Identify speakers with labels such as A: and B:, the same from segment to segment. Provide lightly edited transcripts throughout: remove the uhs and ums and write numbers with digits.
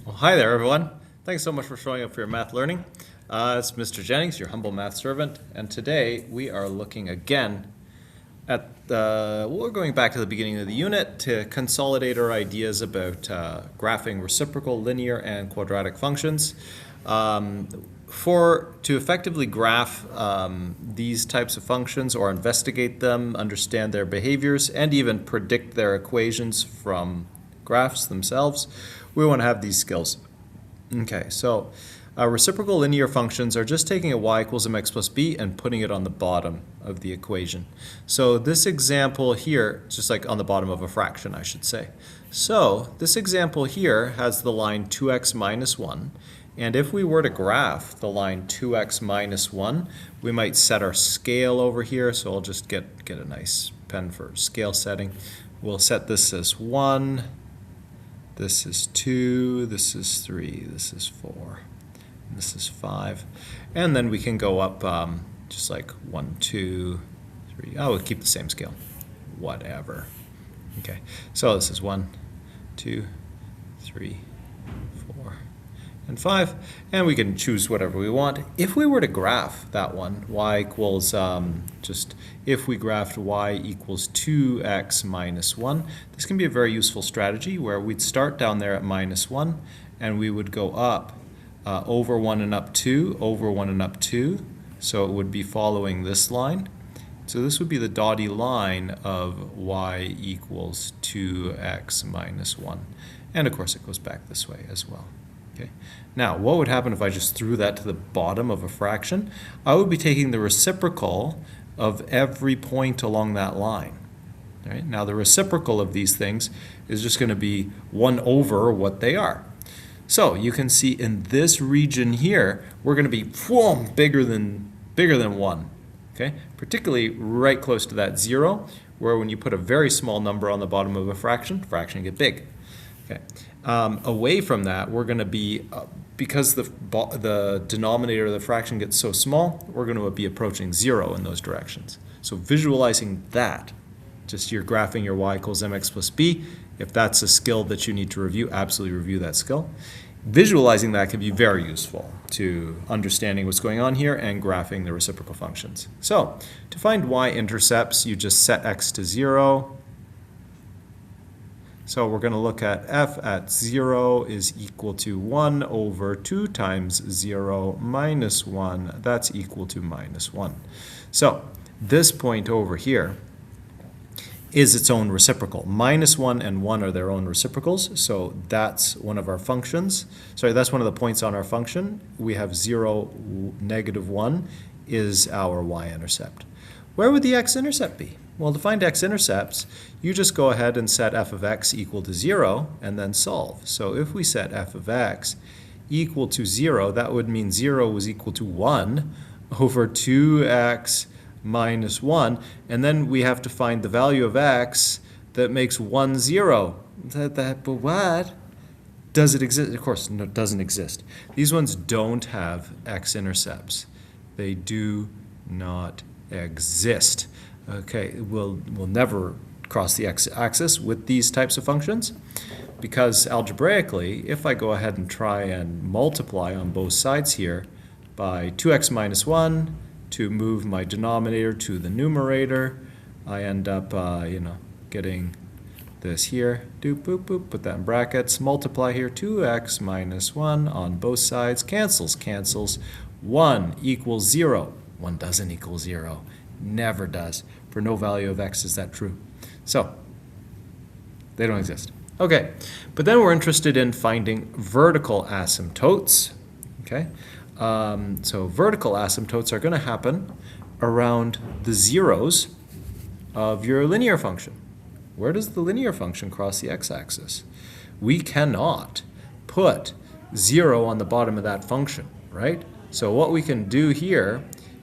A: Well, hi there, everyone. Thanks so much for showing up for your math learning. It's Mr. Jennings, your humble math servant, and today we are looking again at we're going back to the beginning of the unit to consolidate our ideas about graphing reciprocal, linear, and quadratic functions. To effectively graph these types of functions or investigate them, understand their behaviors, and even predict their equations from graphs themselves, we want to have these skills. Okay, so reciprocal linear functions are just taking a y equals mx plus b and putting it on the bottom of the equation. So this example here, just like on the bottom of a fraction, I should say. So this example here has the line 2x minus 1. And if we were to graph the line 2x minus 1, we might set our scale over here. So I'll just get a nice pen for scale setting. We'll set this as 1. This is 2, this is 3, this is 4, this is 5. And then we can go up just like 1, 2, 3. Oh, we'll keep the same scale. Whatever. Okay, so this is 1, 2, 3, 4, and 5. And we can choose whatever we want. If we were to graph that one, y equals, if we graphed y equals 2x minus 1, this can be a very useful strategy where we'd start down there at minus 1 and we would go up over 1 and up 2, over 1 and up 2. So it would be following this line. So this would be the dotted line of y equals 2x minus 1. And of course it goes back this way as well. Okay. Now, what would happen if I just threw that to the bottom of a fraction? I would be taking the reciprocal of every point along that line. All right? Now, the reciprocal of these things is just going to be 1 over what they are. So you can see in this region here, we're going to be bigger than 1. Okay? Particularly right close to that 0, where when you put a very small number on the bottom of a fraction get big. Okay. Away from that, we're going to be, because the denominator of the fraction gets so small, we're going to be approaching 0 in those directions. So visualizing that, just you're graphing your y equals mx plus b, if that's a skill that you need to review, absolutely review that skill. Visualizing that can be very useful to understanding what's going on here and graphing the reciprocal functions. So to find y-intercepts, you just set x to 0. So we're going to look at f at 0 is equal to 1 over 2 times 0 minus 1. That's equal to minus 1. So this point over here is its own reciprocal. Minus 1 and 1 are their own reciprocals. So that's one of our functions. Sorry, that's one of the points on our function. We have 0, negative 1 is our y-intercept. Where would the x-intercept be? Well, to find x-intercepts, you just go ahead and set f of x equal to 0 and then solve. So if we set f of x equal to 0, that would mean 0 was equal to 1 over 2x minus 1. And then we have to find the value of x that makes 1, 0. But what? Does it exist? Of course, no, it doesn't exist. These ones don't have x-intercepts. They do not exist. Okay, we'll never cross the x-axis with these types of functions because algebraically, if I go ahead and try and multiply on both sides here by 2x minus 1 to move my denominator to the numerator, I end up, getting this here. Doop, boop, boop, put that in brackets. Multiply here, 2x minus 1 on both sides. Cancels. 1 equals 0. 1 doesn't equal 0. Never does. For no value of x is that true. So they don't exist. Okay, but then we're interested in finding vertical asymptotes. Okay, so vertical asymptotes are going to happen around the zeros of your linear function. Where does the linear function cross the x-axis? We cannot put 0 on the bottom of that function, right? So what we can do here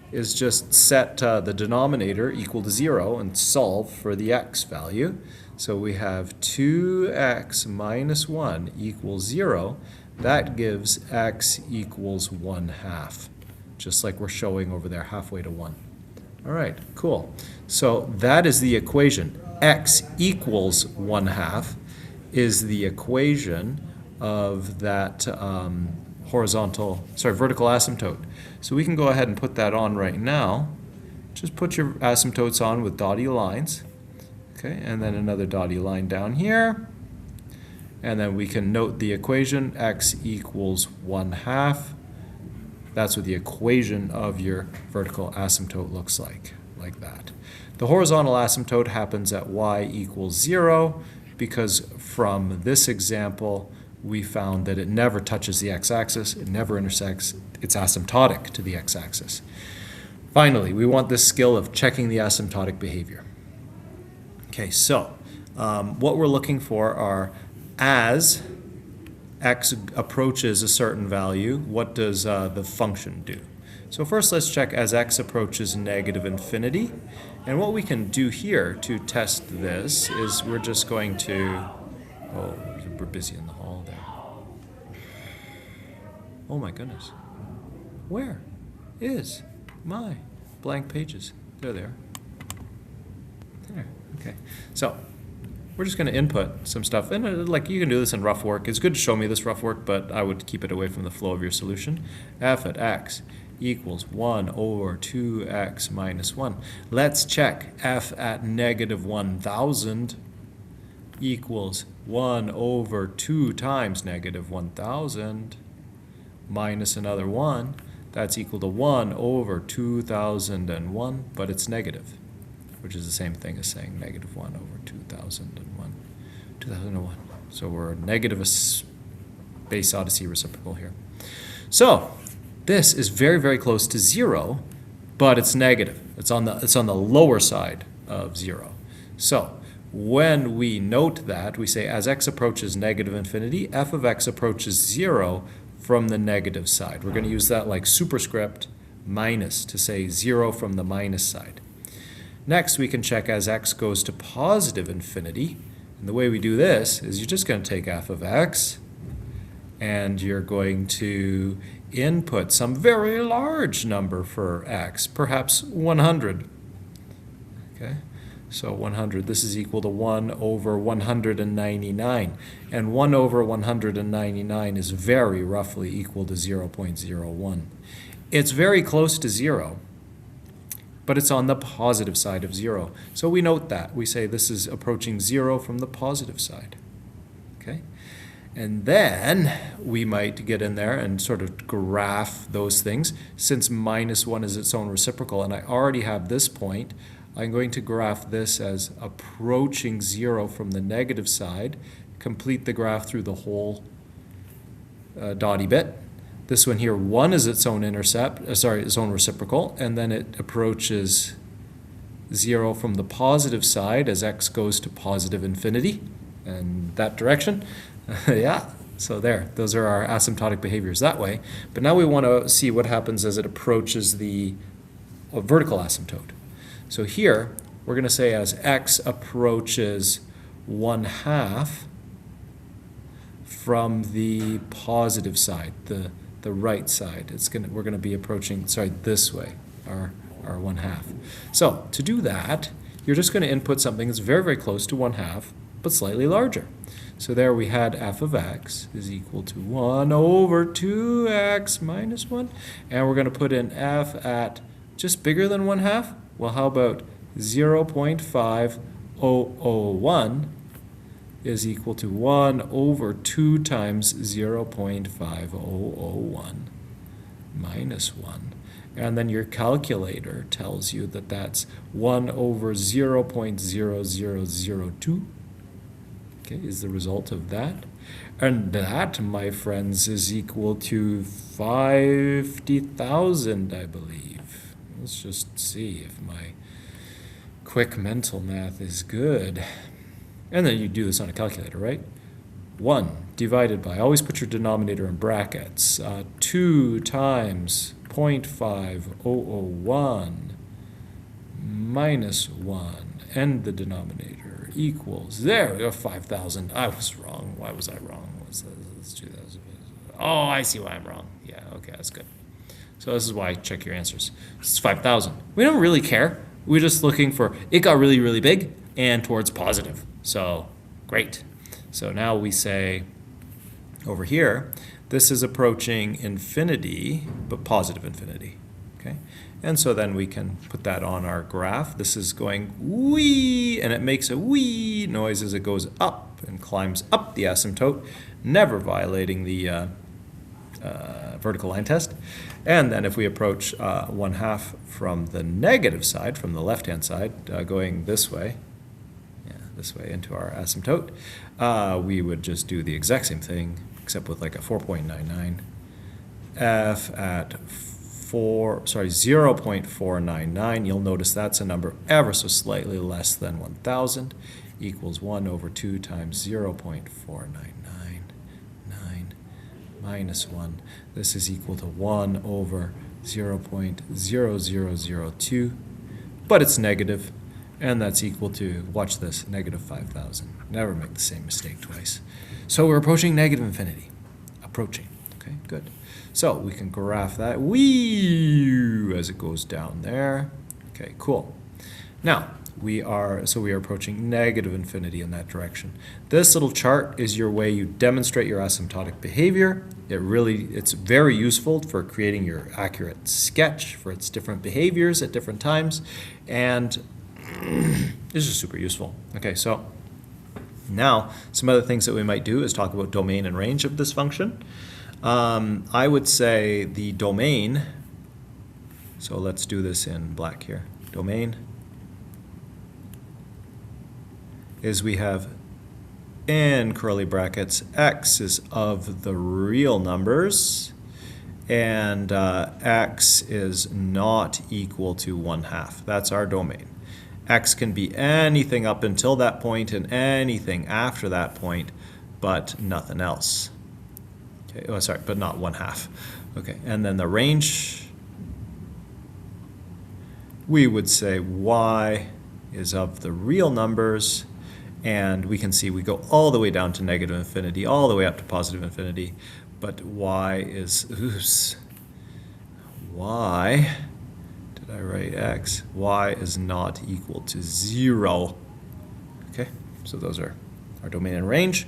A: is just set the denominator equal to 0 and solve for the x value. So we have 2x minus 1 equals 0. That gives x equals 1/2, just like we're showing over there, halfway to 1. All right, cool. So that is the equation. X equals 1/2 is the equation of that vertical asymptote. So we can go ahead and put that on right now. Just put your asymptotes on with dotty lines. Okay, and then another dotty line down here. And then we can note the equation, x equals 1/2. That's what the equation of your vertical asymptote looks like that. The horizontal asymptote happens at y equals 0 because from this example, we found that it never touches the x-axis, it never intersects, it's asymptotic to the x-axis. Finally, we want this skill of checking the asymptotic behavior. Okay, so what we're looking for are as x approaches a certain value, what does the function do? So first let's check as x approaches negative infinity. And what we can do here to test this is we're just going to, oh, we're busy in the hall there. Oh my goodness. Where is my blank pages? There they are. There, okay. So we're just going to input some stuff. And like you can do this in rough work. It's good to show me this rough work, but I would keep it away from the flow of your solution. F at x equals 1 over 2x minus 1. Let's check f at negative 1,000 equals 1 over 2 times negative 1,000 minus another 1. That's equal to 1 over 2,001, but it's negative, which is the same thing as saying negative 1 over 2001. So we're a negative base odyssey reciprocal here. So this is very, very close to 0, but it's negative. It's on the lower side of 0. So when we note that, we say as x approaches negative infinity, f of x approaches 0 from the negative side. We're going to use that like superscript minus to say 0 from the minus side. Next, we can check as x goes to positive infinity. And the way we do this is you're just going to take f of x and you're going to input some very large number for x, perhaps 100. Okay, so 100, this is equal to 1 over 199. And 1 over 199 is very roughly equal to 0.01. It's very close to 0. But it's on the positive side of 0. So we note that. We say this is approaching 0 from the positive side. Okay? And then we might get in there and sort of graph those things. Since minus 1 is its own reciprocal, and I already have this point, I'm going to graph this as approaching 0 from the negative side, complete the graph through the whole dotty bit. This one here, 1 is its own its own reciprocal, and then it approaches 0 from the positive side as x goes to positive infinity, and that direction. Yeah, so there, those are our asymptotic behaviors that way. But now we want to see what happens as it approaches the vertical asymptote. So here, we're going to say as x approaches 1/2 from the positive side, the right side. We're going to be approaching, this way, our 1/2. So to do that, you're just going to input something that's very, very close to 1/2, but slightly larger. So there we had f of x is equal to 1 over 2x minus 1. And we're going to put in f at just bigger than 1/2. Well, how about 0.5001 is equal to 1 over 2 times 0.5001 minus 1. And then your calculator tells you that that's 1 over 0.0002. Okay, is the result of that. And that, my friends, is equal to 50,000, I believe. Let's just see if my quick mental math is good. And then you do this on a calculator, right? 1 divided by, always put your denominator in brackets, 2 times 0.5001 minus 1, and the denominator equals, there we go, 5,000. I was wrong. Why was I wrong? Let's do that. Oh, I see why I'm wrong. Yeah, okay, that's good. So this is why I check your answers. It's 5,000. We don't really care. We're just looking for, it got really, really big and towards positive. So great. So now we say, Over here, this is approaching infinity, but positive infinity, okay? And so then we can put that on our graph. This is going wee, and it makes a wee noise as it goes up and climbs up the asymptote, never violating the vertical line test. And then if we approach 1/2 from the negative side, from the left-hand side, going this way into our asymptote, we would just do the exact same thing, except with like a 4.99 f at 0.499. You'll notice that's a number ever so slightly less than 1,000, equals 1 over 2 times 0.4999 minus 1. This is equal to 1 over 0.0002, but it's negative, and that's equal to, watch this, negative 5,000. Never make the same mistake twice. So we're approaching negative infinity. Approaching. Okay, good. So we can graph that wee as it goes down there. Okay, cool. Now, we are approaching negative infinity in that direction. This little chart is your way you demonstrate your asymptotic behavior. It's very useful for creating your accurate sketch for its different behaviors at different times, and this is super useful. Okay, so now some other things that we might do is talk about domain and range of this function. I would say the domain, so let's do this in black here. Domain is we have in curly brackets x is of the real numbers, and x is not equal to 1/2. That's our domain. X can be anything up until that point and anything after that point, but nothing else. Okay, oh, sorry, but not 1/2. Okay, and then the range, we would say y is of the real numbers, and we can see we go all the way down to negative infinity, all the way up to positive infinity, but y is, y, did I write x? Y is not equal to 0. Okay, so those are our domain and range.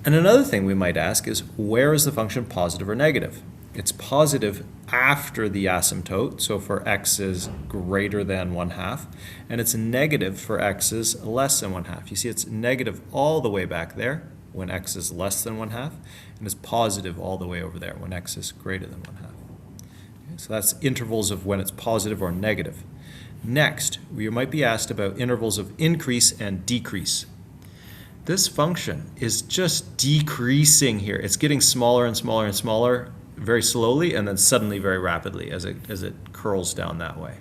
A: And another thing we might ask is, where is the function positive or negative? It's positive after the asymptote, so for x is greater than 1/2, and it's negative for x is less than 1/2. You see it's negative all the way back there when x is less than 1/2, and it's positive all the way over there when x is greater than 1/2. Okay, so that's intervals of when it's positive or negative. Next, we might be asked about intervals of increase and decrease. This function is just decreasing here. It's getting smaller and smaller and smaller very slowly, and then suddenly very rapidly as it curls down that way.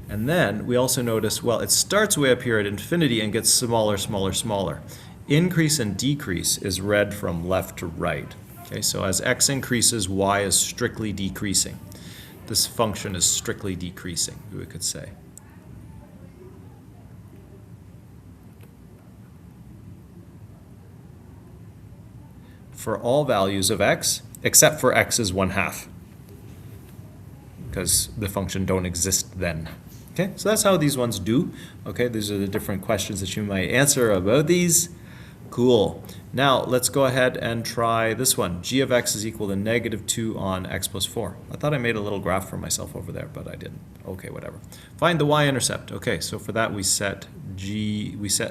A: And then we also notice, well, it starts way up here at infinity and gets smaller, smaller, smaller. Increase and decrease is read from left to right. Okay, so as x increases, y is strictly decreasing. This function is strictly decreasing, we could say. For all values of x, except for x is 1/2, because the function don't exist then. Okay, so that's how these ones do. Okay, these are the different questions that you might answer about these. Cool. Now let's go ahead and try this one. G of x is equal to -2 on x plus 4. I thought I made a little graph for myself over there, but I didn't. Okay, whatever. Find the y-intercept. Okay, so for that we set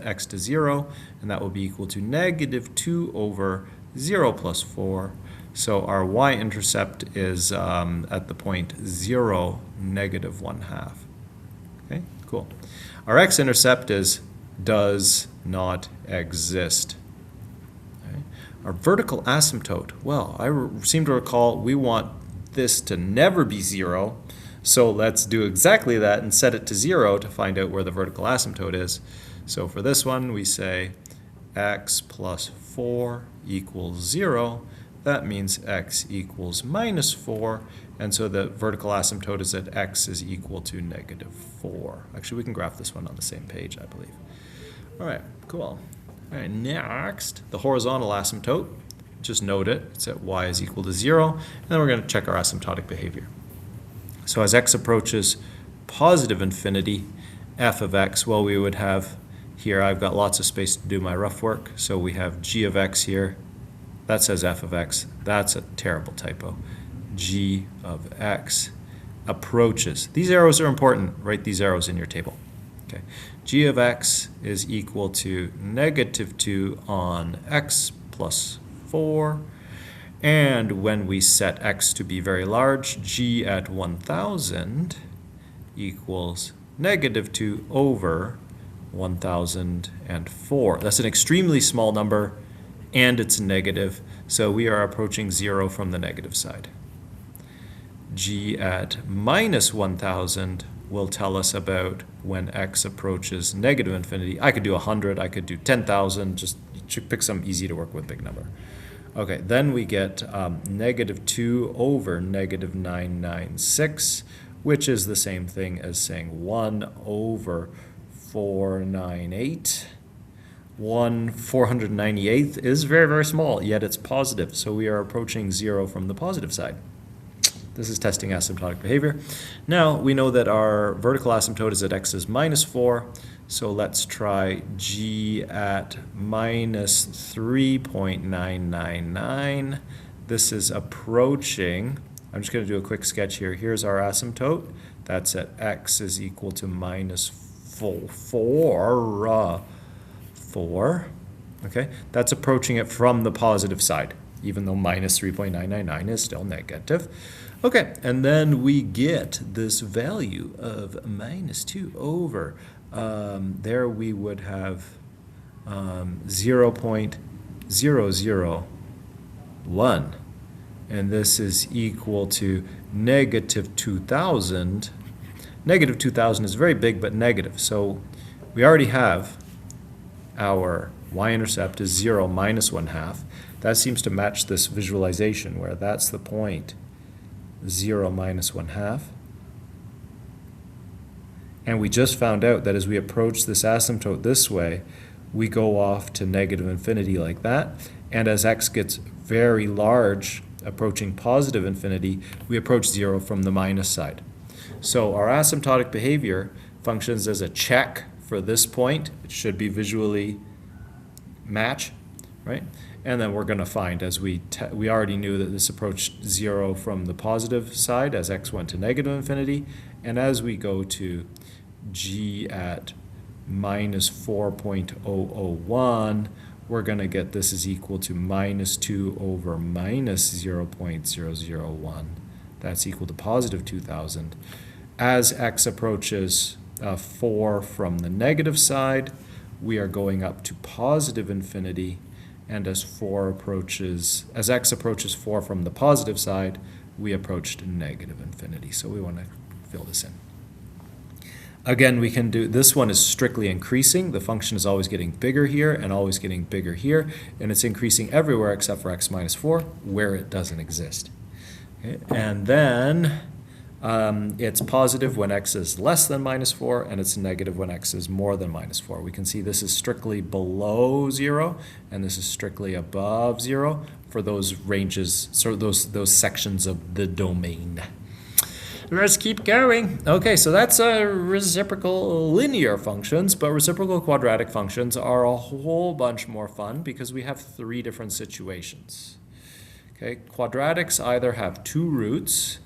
A: x to 0, and that will be equal to -2 over 0 plus 4. So our y-intercept is at the point 0, -1/2. Okay, cool. Our x-intercept does not exist. Okay. Our vertical asymptote, well, I seem to recall we want this to never be 0, so let's do exactly that and set it to 0 to find out where the vertical asymptote is. So for this one, we say x plus 4 equals 0. That means x equals -4, and so the vertical asymptote is that x is equal to -4. Actually, we can graph this one on the same page, I believe. All right, cool. All right, next, the horizontal asymptote. Just note it. It's at y is equal to 0, and then we're going to check our asymptotic behavior. So as x approaches positive infinity, f of x, well, we would have here, I've got lots of space to do my rough work, so we have g of x here. that says f of x. That's a terrible typo. G of x approaches. These arrows are important. Write these arrows in your table. Okay. G of x is equal to negative 2 on x plus 4. And when we set x to be very large, g at 1,000 equals negative 2 over 1,004. That's an extremely small number, and it's negative, so we are approaching 0 from the negative side. G at minus 1,000 will tell us about when x approaches negative infinity. I could do 100, I could do 10,000, just pick some easy to work with big number. Okay, then we get negative 2 over negative 996, which is the same thing as saying 1 over 498. 498th is very, very small, yet it's positive, so we are approaching 0 from the positive side. This is testing asymptotic behavior. Now, we know that our vertical asymptote is at x is minus 4, so let's try g at minus 3.999. This is approaching, I'm just going to do a quick sketch here. Here's our asymptote. That's at x is equal to minus 4. Okay, that's approaching it from the positive side, even though minus 3.999 is still negative. Okay, and then we get this value of minus 2 over, there we would have 0.001, and this is equal to negative 2,000. Negative 2,000 is very big, but negative, so we already have our y-intercept is 0 minus 1/2. That seems to match this visualization where that's the point, 0 minus 1/2. And we just found out that as we approach this asymptote this way, we go off to negative infinity like that. And as x gets very large, approaching positive infinity, we approach 0 from the minus side. So our asymptotic behavior functions as a check for this point. It should be visually match, right? And then we're going to find, as we already knew that this approached 0 from the positive side as x went to negative infinity, and as we go to g at minus 4.001, we're going to get this is equal to minus 2 over minus 0.001. That's equal to positive 2,000. As x approaches 4 from the negative side, we are going up to positive infinity, and as x approaches 4 from the positive side, we approach to negative infinity. So we want to fill this in. Again, we can do, this one is strictly increasing. The function is always getting bigger here and always getting bigger here, and it's increasing everywhere except for x minus 4, where it doesn't exist. Okay. And then it's positive when x is less than minus 4, and it's negative when x is more than minus 4. We can see this is strictly below 0, and this is strictly above 0 for those ranges, so those sections of the domain. Let's keep going. Okay, so that's reciprocal linear functions, but reciprocal quadratic functions are a whole bunch more fun because we have 3 different situations. Okay, quadratics either have 2 roots,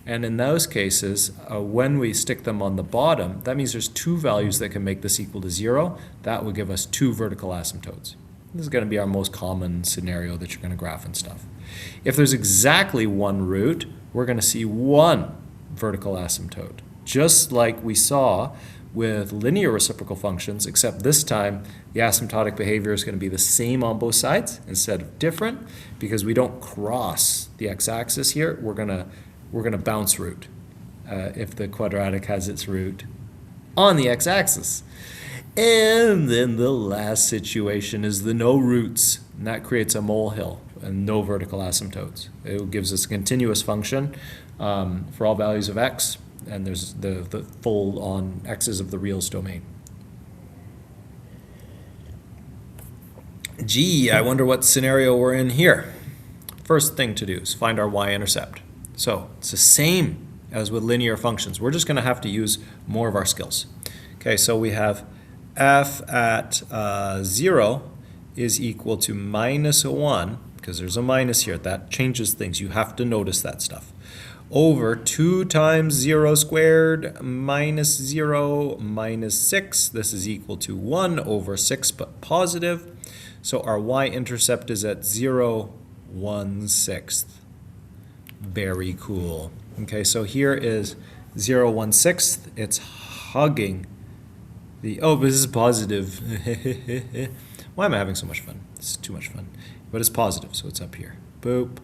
A: and in those cases, when we stick them on the bottom, that means there's 2 values that can make this equal to 0. That would give us 2 vertical asymptotes. This is going to be our most common scenario that you're going to graph and stuff. If there's exactly 1 root, we're going to see 1 vertical asymptote, just like we saw with linear reciprocal functions, except this time the asymptotic behavior is going to be the same on both sides instead of different, because we don't cross the x-axis here. We're gonna bounce root if the quadratic has its root on the x-axis. And then the last situation is the no roots, and that creates a molehill and no vertical asymptotes. It gives us a continuous function for all values of x, and there's the full on x's of the reals domain. Gee, I wonder what scenario we're in here. First thing to do is find our y-intercept. So it's the same as with linear functions. We're just going to have to use more of our skills. Okay, so we have f at 0 is equal to minus 1, because because there's a minus here. That changes things. You have to notice that stuff. Over 2 times 0 squared minus 0 minus 6. This is equal to 1 over 6, but positive. So our y-intercept is at 0, 1/6. Very cool. Okay, so here is 0, 1/6. It's hugging the, oh, but this is positive. Why am I having so much fun? This is too much fun. But it's positive, so it's up here. Boop.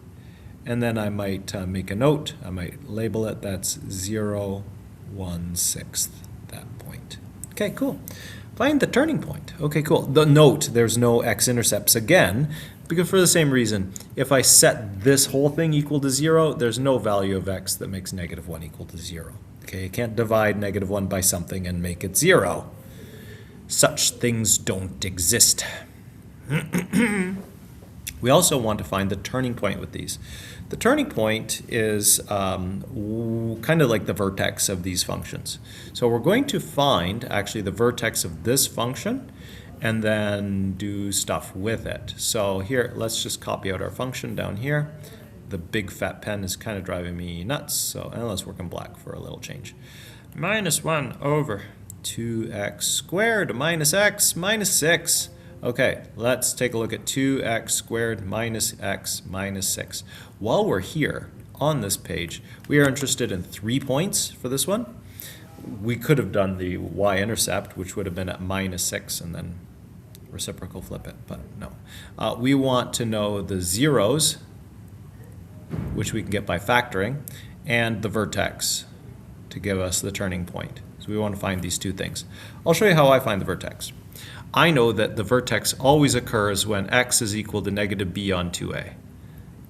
A: And then I might make a note. I might label it. That's 0, 1/6, that point. Okay, cool. Find the turning point. Okay, cool. The note, there's no x-intercepts again, because for the same reason, if I set this whole thing equal to 0, there's no value of x that makes -1 equal to 0. Okay, you can't divide -1 by something and make it 0. Such things don't exist. We also want to find the turning point with these. The turning point is kind of like the vertex of these functions. So we're going to find actually the vertex of this function and then do stuff with it. So here, let's just copy out our function down here. The big fat pen is kind of driving me nuts, so and let's work in black for a little change. -1 over 2x squared minus x minus 6. Okay, let's take a look at 2x squared minus x minus 6. While we're here on this page, we are interested in 3 points for this one. We could have done the y-intercept, which would have been at -6, and then reciprocal flip it, but no. We want to know the zeros, which we can get by factoring, and the vertex to give us the turning point. So we want to find these 2 things. I'll show you how I find the vertex. I know that the vertex always occurs when x is equal to -b on 2a.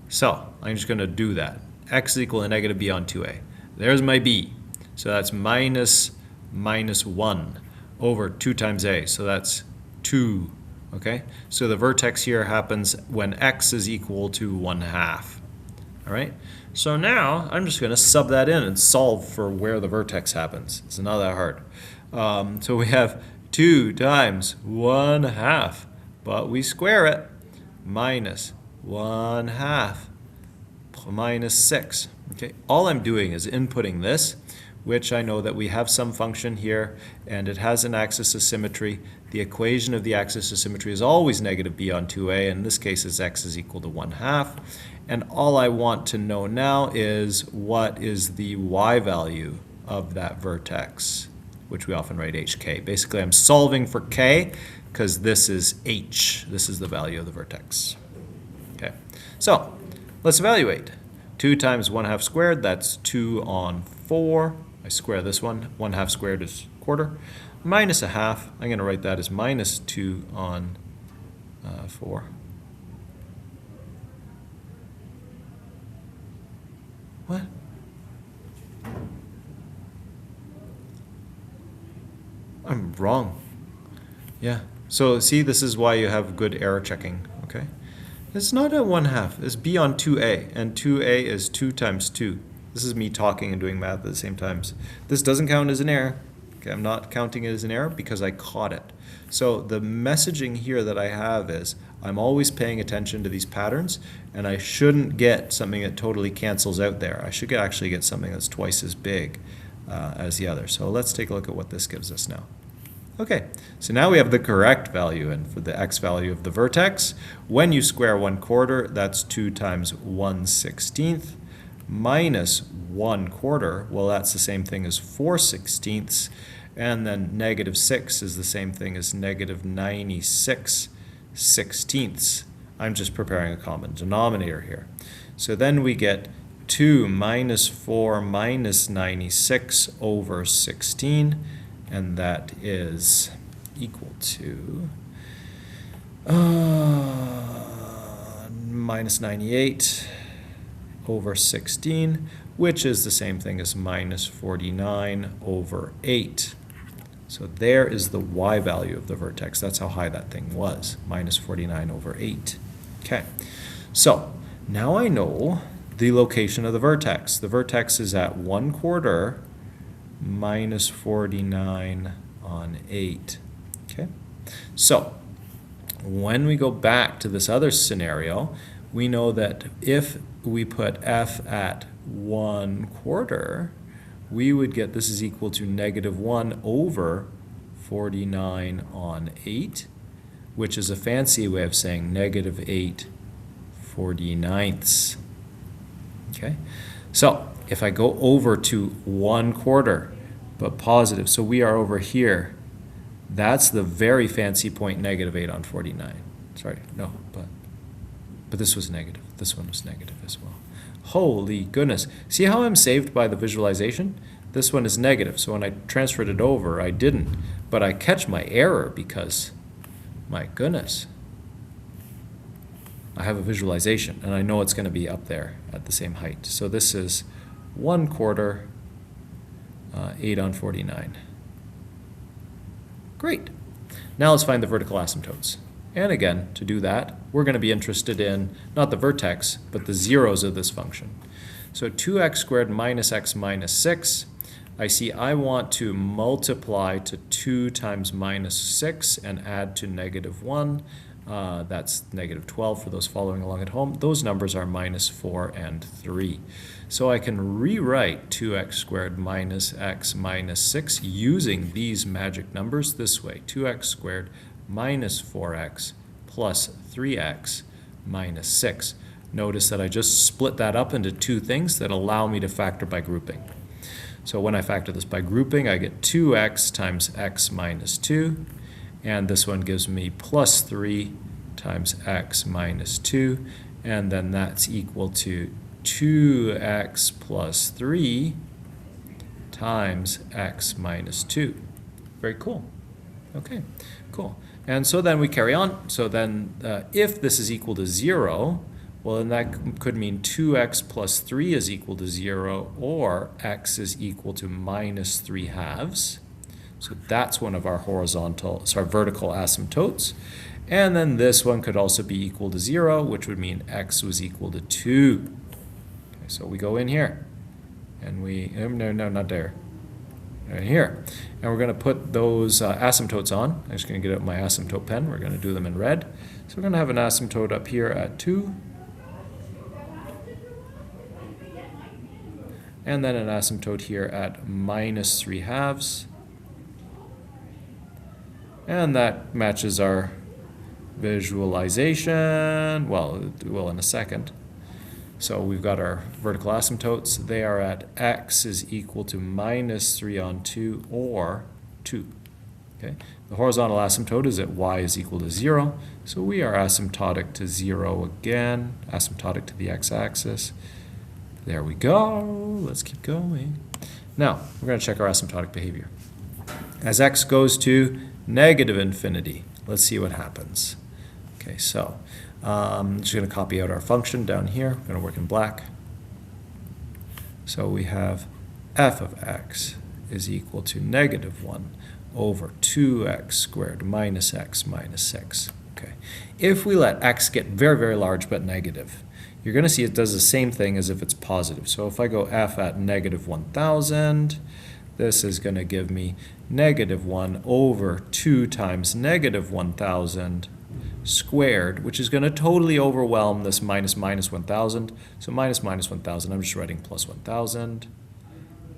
A: So I'm just going to do that. X is equal to -b on 2a. There's my b. So that's -1 over 2 times a. So that's 2. Okay? So the vertex here happens when x is equal to 1/2. All right? So now I'm just going to sub that in and solve for where the vertex happens. It's not that hard. So we have 2 times 1/2, but we square it, minus 1/2 minus 6. Okay, all I'm doing is inputting this, which I know that we have some function here, and it has an axis of symmetry. The equation of the axis of symmetry is always -b on 2a. In this case, is x is equal to 1/2. And all I want to know now is what is the y value of that vertex, which we often write hk. Basically, I'm solving for k because this is h. This is the value of the vertex. Okay, so let's evaluate. 2 times 1/2 squared, that's 2 on 4. I square this one. 1/2 squared is quarter. Minus 1/2, I'm going to write that as minus 2 on 4. What? I'm wrong. Yeah. So see, this is why you have good error checking. Okay. It's not a 1/2. It's b on 2a, and 2a is 2 times 2. This is me talking and doing math at the same time. This doesn't count as an error. Okay, I'm not counting it as an error because I caught it. So the messaging here that I have is I'm always paying attention to these patterns, and I shouldn't get something that totally cancels out there. I should actually get something that's twice as big as the other. So let's take a look at what this gives us now. Okay, so now we have the correct value, and for the x value of the vertex, when you square 1/4, that's 2 times 1/16 minus 1/4. Well, that's the same thing as 4/16, and then -6 is the same thing as -96/16. I'm just preparing a common denominator here. So then we get 2 minus 4 minus 96 over 16, and that is equal to minus 98 over 16, which is the same thing as minus 49 over 8. So there is the y value of the vertex. That's how high that thing was, minus 49 over 8. Okay, so now I know the location of the vertex. The vertex is at 1/4 minus 49 on 8. Okay, so when we go back to this other scenario, we know that if we put f at 1/4, we would get this is equal to -1 over 49 on 8, which is a fancy way of saying -8 49ths. Okay, so if I go over to 1/4, but positive, so we are over here, that's the very fancy point, -8 on 49. Sorry, no, but this was negative. This one was negative as well. Holy goodness. See how I'm saved by the visualization? This one is negative, so when I transferred it over, I didn't. But I catch my error because, my goodness, I have a visualization, and I know it's going to be up there at the same height. So this is 1/4, 8 on 49. Great. Now let's find the vertical asymptotes. And again, to do that, we're going to be interested in not the vertex, but the zeros of this function. So 2x squared minus x minus 6. I see I want to multiply to 2 times minus 6 and add to -1. That's -12 for those following along at home. Those numbers are -4 and 3. So I can rewrite 2x squared minus x minus 6 using these magic numbers this way. 2x squared minus 4x plus 3x minus 6. Notice that I just split that up into two things that allow me to factor by grouping. So when I factor this by grouping, I get 2x times x minus 2, and this one gives me plus 3 times x minus 2, and then that's equal to 2x plus 3 times x minus 2. Very cool. Okay, cool. And so then we carry on. So then if this is equal to 0, well, then that could mean 2x plus 3 is equal to 0, or x is equal to minus 3 halves. So that's one of our vertical asymptotes. And then this one could also be equal to 0, which would mean x was equal to 2. Okay, so we go in here, and no, not there. Right here. And we're going to put those asymptotes on. I'm just going to get out my asymptote pen. We're going to do them in red. So we're going to have an asymptote up here at 2. And then an asymptote here at minus 3 halves. And that matches our visualization. Well, it will in a second. So we've got our vertical asymptotes. They are at x is equal to minus 3 on 2 or 2. Okay. The horizontal asymptote is at y is equal to 0. So we are asymptotic to 0 again, asymptotic to the x-axis. There we go. Let's keep going. Now, we're going to check our asymptotic behavior. As x goes to negative infinity, let's see what happens. Okay, so I'm just going to copy out our function down here. I'm going to work in black. So we have f of x is equal to -1 over 2x squared minus x minus 6. Okay. If we let x get very, very large but negative, you're going to see it does the same thing as if it's positive. So if I go f at -1000, this is going to give me -1 over 2 times -1000 squared, which is going to totally overwhelm this minus 1000. So minus 1000, I'm just writing plus 1000,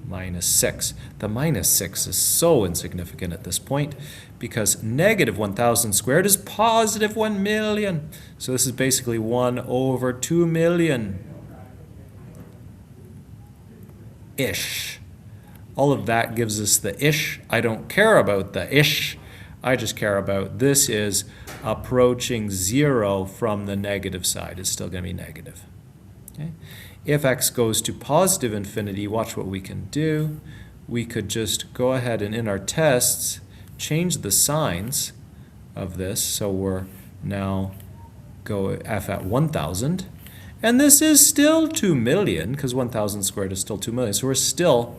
A: minus 6. The minus 6 is so insignificant at this point because -1000 squared is positive 1 million. So this is basically 1 over 2 million. Ish. All of that gives us the ish. I don't care about the ish. I just care about this is approaching 0 from the negative side. It's still going to be negative. Okay? If x goes to positive infinity, watch what we can do. We could just go ahead and in our tests, change the signs of this. So we're now go f at 1000. And this is still 2 million because 1000 squared is still 2 million. So we're still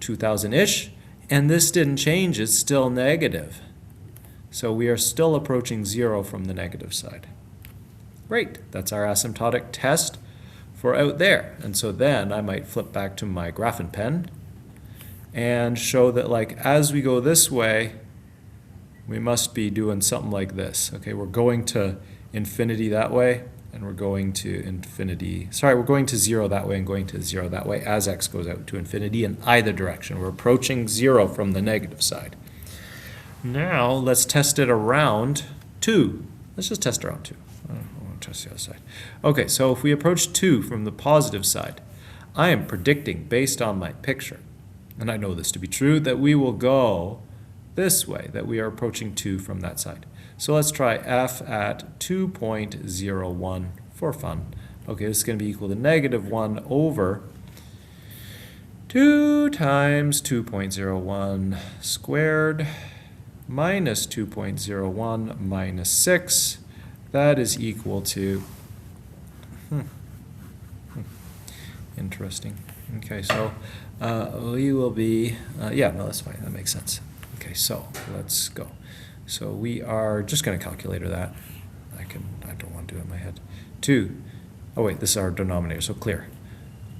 A: 2000-ish. And this didn't change. It's still negative. So we are still approaching 0 from the negative side. Great. That's our asymptotic test for out there. And so then I might flip back to my graphing pen and show that like as we go this way, we must be doing something like this. Okay, we're going to infinity that way, and we're going to infinity. Sorry, we're going to 0 that way and going to 0 that way as x goes out to infinity in either direction. We're approaching 0 from the negative side. Now let's test it around 2. Let's just test around 2. I want to test the other side. Okay, so if we approach 2 from the positive side, I am predicting based on my picture, and I know this to be true, that we will go this way, that we are approaching 2 from that side. So let's try f at 2.01 for fun. Okay, this is going to be equal to negative 1 over 2 times 2.01 squared minus 2.01 minus 6. That is equal to, interesting. Okay, so we will be, yeah, no, that's fine. That makes sense. Okay, so let's go. So we are just going to calculator that. I don't want to do it in my head. 2. Oh wait, this is our denominator, so clear.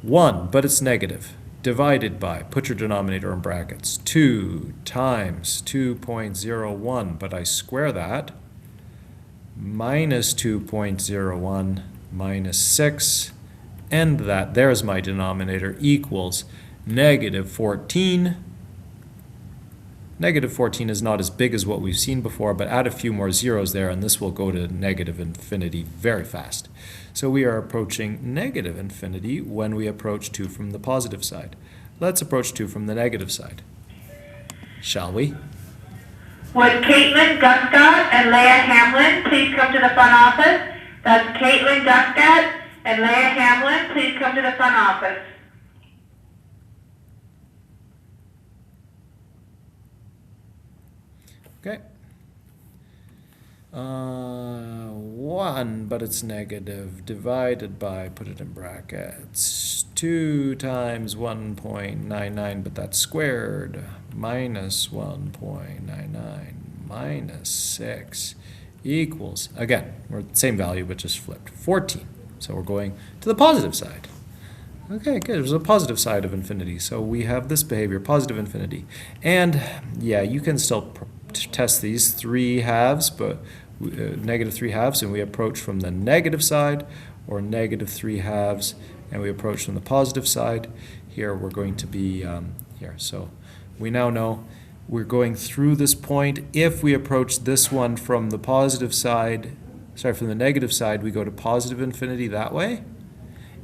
A: 1, but it's negative, divided by, put your denominator in brackets, 2 times 2.01, but I square that, minus 2.01 minus 6, and that, there's my denominator, equals negative 14. Negative 14 is not as big as what we've seen before, but add a few more zeros there, and this will go to negative infinity very fast. So we are approaching negative infinity when we approach 2 from the positive side. Let's approach 2 from the negative side, shall we?
B: Would Caitlin Guscott and Leah Hamlin please come to the front office? That's Caitlin Guscott and Leah Hamlin, please come to the front office.
A: Okay. 1, but it's negative, divided by, put it in brackets, 2 times 1.99, but that's squared, minus 1.99 minus 6 equals, again, we're at the same value, but just flipped, 14. So we're going to the positive side. Okay, good. There's a positive side of infinity. So we have this behavior, positive infinity. And yeah, you can still test these 3 halves, but negative 3 halves, and we approach from the negative side, or negative 3 halves, and we approach from the positive side. Here we're going to be here. So we now know we're going through this point. If we approach this one from the positive side, from the negative side, we go to positive infinity that way.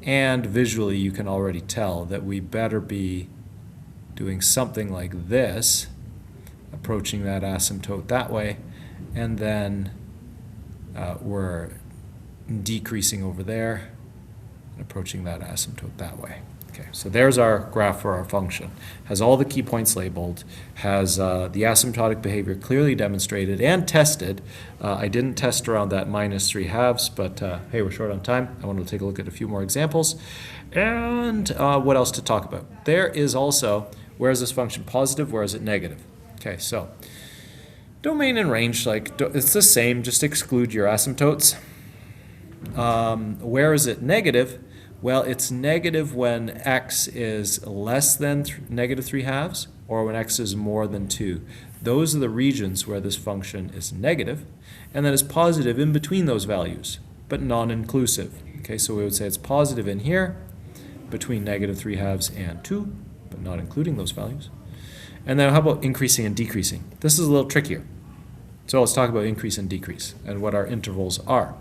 A: And visually, you can already tell that we better be doing something like this, approaching that asymptote that way, and then we're decreasing over there and approaching that asymptote that way. Okay, so there's our graph for our function. Has all the key points labeled, has the asymptotic behavior clearly demonstrated and tested. I didn't test around that minus 3 halves, but hey, we're short on time. I wanted to take a look at a few more examples. And what else to talk about? There is also, where is this function positive, where is it negative? Okay, so domain and range, it's the same, just exclude your asymptotes. Where is it negative? Well, it's negative when x is less than negative 3 halves, or when x is more than 2. Those are the regions where this function is negative, and then it's positive in between those values, but non-inclusive. Okay, so we would say it's positive in here, between negative 3 halves and 2, but not including those values. And then how about increasing and decreasing? This is a little trickier. So let's talk about increase and decrease, and what our intervals are.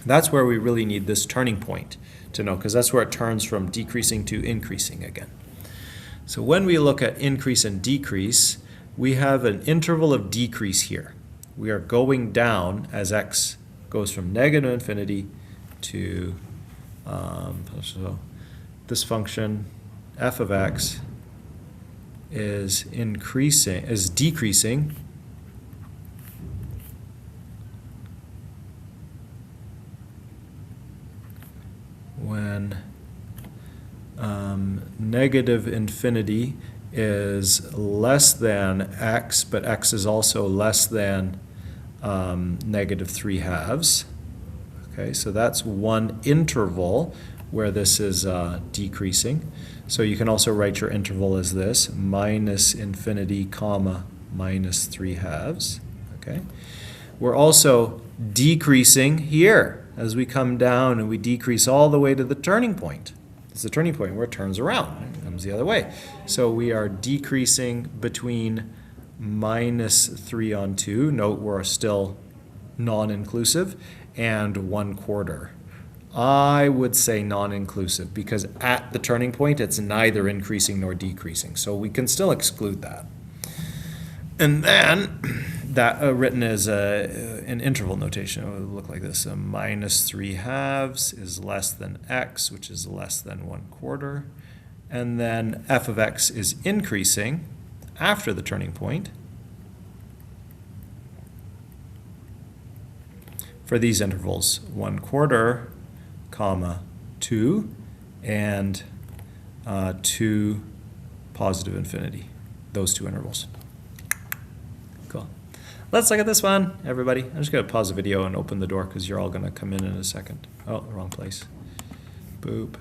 A: That's where we really need this turning point to know, because that's where it turns from decreasing to increasing again. So when we look at increase and decrease, we have an interval of decrease here. We are going down as x goes from negative infinity to, so this function f of x is decreasing when negative infinity is less than x, but x is also less than negative 3 halves. Okay, so that's one interval where this is decreasing. So you can also write your interval as this, minus infinity, comma, minus 3 halves. Okay, we're also decreasing here. as we come down and we decrease all the way to the turning point. It's the turning point where it turns around. It comes the other way. So we are decreasing between minus 3 on 2. Note we're still non-inclusive. And 1/4. I would say non-inclusive because at the turning point it's neither increasing nor decreasing. So we can still exclude that. And then that written as an interval notation, it would look like this. Minus 3/2 is less than x, which is less than 1/4. And then f of x is increasing after the turning point for these intervals, 1/4, comma, 2, and 2 positive infinity, those two intervals. Cool. Let's look at this one, everybody. I'm just going to pause the video and open the door because you're all going to come in a second. Oh, the wrong place. Boop.